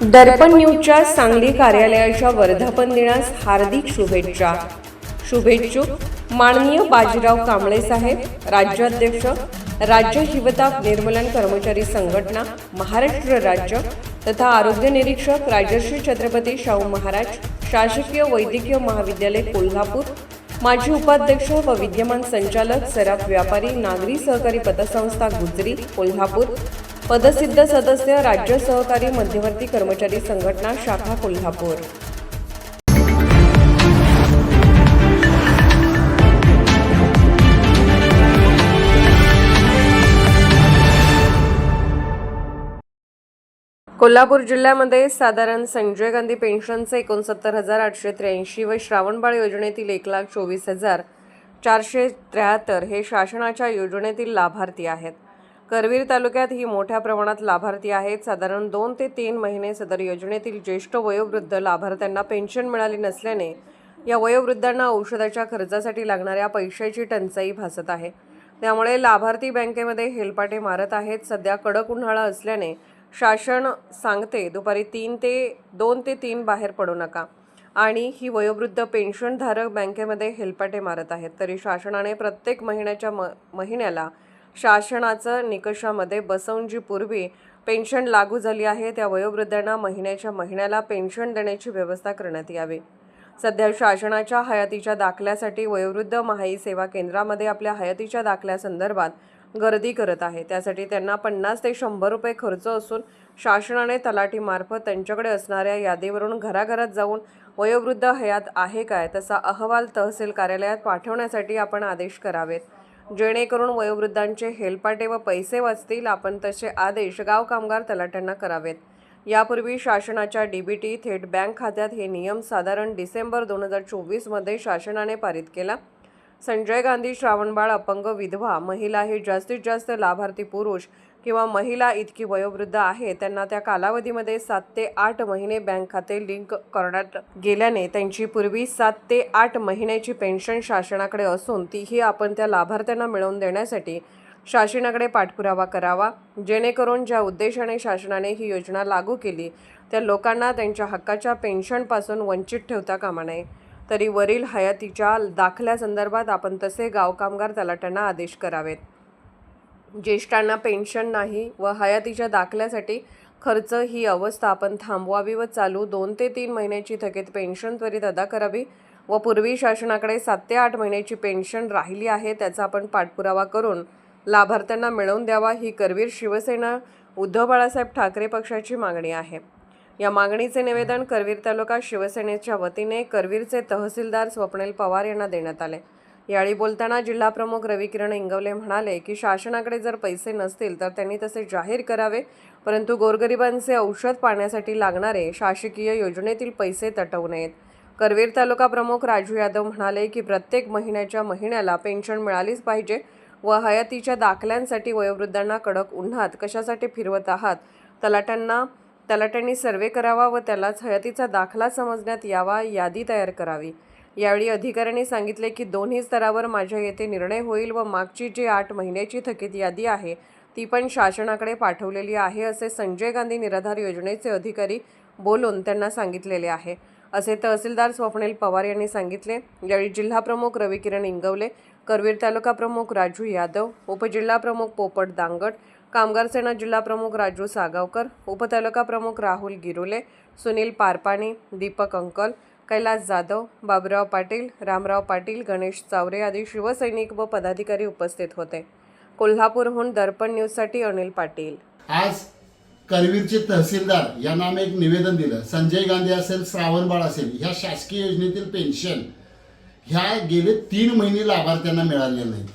दर्पण न्यूजच्या सांगली कार्यालयाच्या वर्धापन दिनास हार्दिक शुभेच्छा. शुभेच्छुक माननीय बाजीराव कांबळे साहेब, राज्याध्यक्ष, राज्य हिवताप निर्मूलन कर्मचारी संघटना महाराष्ट्र राज्य तथा आरोग्य निरीक्षक राजर्षी छत्रपती शाहू महाराज शासकीय वैद्यकीय महाविद्यालय कोल्हापूर, माजी उपाध्यक्ष व विद्यमान संचालक सराफ व्यापारी नागरी सहकारी पतसंस्था गुजरी कोल्हापूर, पदसिद्ध सदस्य राज्य सहकारी मध्यवर्ती कर्मचारी संघटना शाखा कोल्हापूर. कोल्हापूर जिल्ह्यामध्ये साधारण संजय गांधी पेन्शनचे 69,883 व श्रावणबाळ योजनेतील 1,24,473 हे शासनाच्या योजनेतील लाभार्थी आहेत. करवीर तालुक्यात ही मोठ्या प्रमाणात लाभार्थी आहेत. साधारण 2 ते 3 महिने सदर योजनेतील ज्येष्ठ वयोवृद्ध लाभार्थ्यांना पेन्शन मिळाली नसल्याने या वयोवृद्धांना औषधाच्या खर्चासाठी लागणाऱ्या पैशाची टंचाई भासत आहे. त्यामुळे लाभार्थी बँकेमध्ये हेलपाटे मारत आहेत. सध्या कडक उन्हाळा असल्याने शासन सांगते दुपारी 2 ते 3 बाहेर पडू नका आणि ही वयोवृद्ध पेन्शनधारक बँकेमध्ये हेलपाटे मारत आहेत. तरी शासनाने प्रत्येक महिन्याला शासनाचं निकषामध्ये बसवून जी पूर्वी पेन्शन लागू झाली आहे त्या वयोवृद्धांना महिन्याला पेन्शन देण्याची व्यवस्था करण्यात यावी. सध्या शासनाच्या हयातीच्या दाखल्यासाठी वयोवृद्ध महाई सेवा केंद्रामध्ये आपल्या हयातीच्या दाखल्यासंदर्भात गर्दी करत आहे. त्यासाठी त्यांना 50 ते 100 रुपये खर्च असून शासनाने तलाठीमार्फत त्यांच्याकडे असणाऱ्या यादीवरून घराघरात जाऊन वयोवृद्ध हयात आहे काय तसा अहवाल तहसील कार्यालयात पाठवण्यासाठी आपण आदेश करावेत, जेणेकरून वयोवृद्धांचे हेलपाटे व पैसे वाचतील. आपण तसे आदेश गाव कामगार तलाठ्यांना करावेत. यापूर्वी शासनाच्या डीबीटी थेट बँक खात्यात हे नियम साधारण डिसेंबर 2024 मध्ये शासनाने पारित केला. संजय गांधी, श्रावणबाळ, अपंग, विधवा, महिला हे जास्तीत जास्त लाभार्थी पुरुष किंवा महिला इतकी वयोवृद्ध आहे. त्यांना त्या कालावधीमध्ये 7 ते 8 महिने बँक खाते लिंक करण्यात गेल्याने त्यांची पूर्वी 7 ते 8 महिन्याची पेन्शन शासनाकडे असून तीही आपण त्या लाभार्थ्यांना मिळवून देण्यासाठी शासनाकडे पाठपुरावा करावा, जेणेकरून ज्या उद्देशाने शासनाने ही योजना लागू केली त्या लोकांना त्यांच्या हक्काच्या पेन्शनपासून वंचित ठेवता कामा नये. तरी वरील हयातीच्या दाखल्यासंदर्भात आपण तसे गाव कामगार तलाठ्यांना आदेश करावेत. ज्येष्ठांना पेन्शन नाही व हयातीच्या दाखल्यासाठी खर्च ही अवस्था आपण थांबवावी व चालू 2 ते 3 महिन्याची थकीत पेन्शन त्वरित अदा करावी व पूर्वी शासनाकडे 7 ते 8 महिन्याची पेन्शन राहिली आहे त्याचा आपण पाठपुरावा करून लाभार्थ्यांना मिळवून द्यावा. ही करवीर शिवसेना उद्धव बाळासाहेब ठाकरे पक्षाची मागणी आहे. या मागणीचे निवेदन करवीर तालुका शिवसेनेच्या वतीने करवीरचे तहसीलदार स्वप्नील पवार यांना देण्यात आले. यावेळी बोलताना जिल्हाप्रमुख रविकिरण इंगवले म्हणाले की शासनाकडे जर पैसे नसतील तर त्यांनी तसे जाहीर करावे, परंतु गोरगरिबांचे औषध पाण्यासाठी लागणारे शासकीय योजनेतील पैसे तटवू नयेत. करवीर तालुका प्रमुख राजू यादव म्हणाले की प्रत्येक महिन्याला पेन्शन मिळालीच पाहिजे व हयातीच्या दाखल्यांसाठी वयोवृद्धांना कडक उन्हात कशासाठी फिरवत आहात. तलाट्यांनी सर्वे करावा व त्यालाच हयातीचा दाखला समजण्यात यावा, यादी तयार करावी. यावेळी अधिकाऱ्यांनी सांगितले की दोन्ही स्तरावर माझ्या येथे निर्णय होईल व मागची जी 8 महिन्याची थकीत यादी आहे ती पण शासनाकडे पाठवलेली आहे असे संजय गांधी निराधार योजनेचे अधिकारी बोलून त्यांना सांगितलेले आहे, असे तहसीलदार स्वप्नील पवार यांनी सांगितले. यावेळी जिल्हाप्रमुख रविकिरण इंगवले, करवीर तालुका प्रमुख राजू यादव, उपजिल्हा प्रमुख पोपट दांगट, कामगार सेना जिल्हा प्रमुख राजू सागावकर, उपतालुका प्रमुख राहुल गिरोले, सुनील पारपाणी, दीपक अंकल, कैलास जाधव, बाबुराव पाटील, रामराव पाटील, गणेश चावरे आदी शिवसैनिक व पदाधिकारी उपस्थित होते. कोल्हापूरहून दर्पण न्यूजसाठी अनिल पाटील. आज करवीरचे तहसीलदार यांना आम्ही एक निवेदन दिलं. संजय गांधी असेल, श्रावणबाळ असेल, ह्या शासकीय योजनेतील पेन्शन ह्या गेले 3 महिने लाभार्थ्यांना मिळालेल्या नाहीत.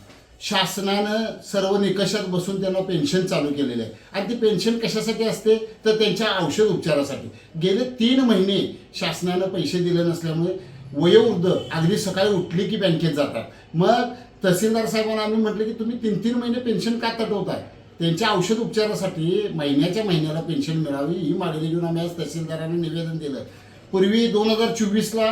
शासनानं सर्व निकषात बसून त्यांना पेन्शन चालू केलेले आहे आणि ती पेन्शन कशासाठी असते तर त्यांच्या औषध उपचारासाठी. गेले 3 महिने शासनानं पैसे दिले नसल्यामुळे वयोवृद्ध अगदी सकाळी उठली की बँकेत जातात. मग तहसीलदार साहेबांना आम्ही म्हटलं की तुम्ही 3-3 महिने पेन्शन का तटवताय, त्यांच्या औषध उपचारासाठी महिन्याला पेन्शन मिळावी ही मागणी घेऊन आम्ही आज तहसीलदारांना निवेदन दिलं. पूर्वी 2024ला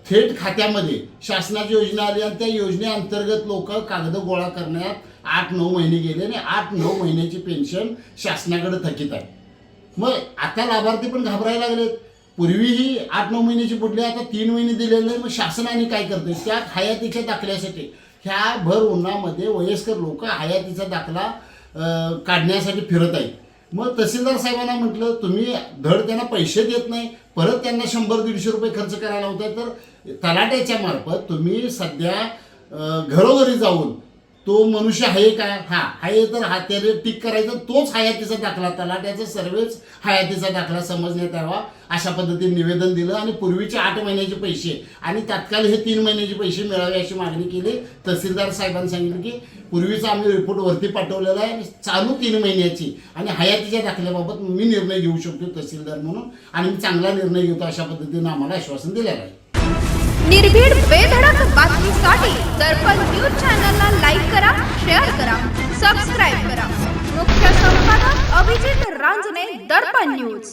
थेट खात्यामध्ये शासनाची योजना आली आणि त्या योजनेअंतर्गत लोक कागद गोळा करण्यात 8-9 महिने गेले आणि 8-9 महिन्याची पेन्शन शासनाकडे थकीत आहे. मग आता लाभार्थी पण घाबरायला लागलेत. पूर्वीही 8-9 महिन्याची बुडली, आता 3 महिने दिलेले नाही. मग शासनाने काय करते, त्या हयातीच्या दाखल्यासाठी ह्या भर उन्हामध्ये वयस्कर लोक हयातीचा दाखला काढण्यासाठी फिरत आहेत. मग तहसीलदार साहेबांना म्हटलं, तुम्ही धड त्यांना पैसे देत नाही, परत त्यांना 100-150 रुपये खर्च करायला होता, तर तलाट्याच्या मार्फत तुम्ही सध्या घरोघरी जाऊन तो मनुष्य आहे का, हा आहे तर त्याला टिक करायचं, तोच हयातीचा दाखला, तलाट्याचा सर्वेच हयातीचा दाखला समजण्यात यावा अशा पद्धतीने निवेदन दिलं. आणि पूर्वीचे 8 महिन्याचे पैसे आणि तात्काळ हे 3 महिन्याचे पैसे मिळावे अशी मागणी केली. तहसीलदार साहेबांनी सांगितलं की पूर्वीचा आम्ही रिपोर्ट वरती पाठवलेला आहे, चालू 3 महिन्याची आणि हयातीच्या दाखल्याबाबत मी निर्णय घेऊ शकतो तहसीलदार म्हणून, आणि मी चांगला निर्णय घेतो अशा पद्धतीने आम्हाला आश्वासन दिलेलं आहे. निर्भीड बेधडक बातमीसाठी दर्पण न्यूज चॅनलला लाईक करा, शेअर करा, सबस्क्राईब करा. मुख्य संपादक अभिजित रांजणे, दर्पण न्यूज.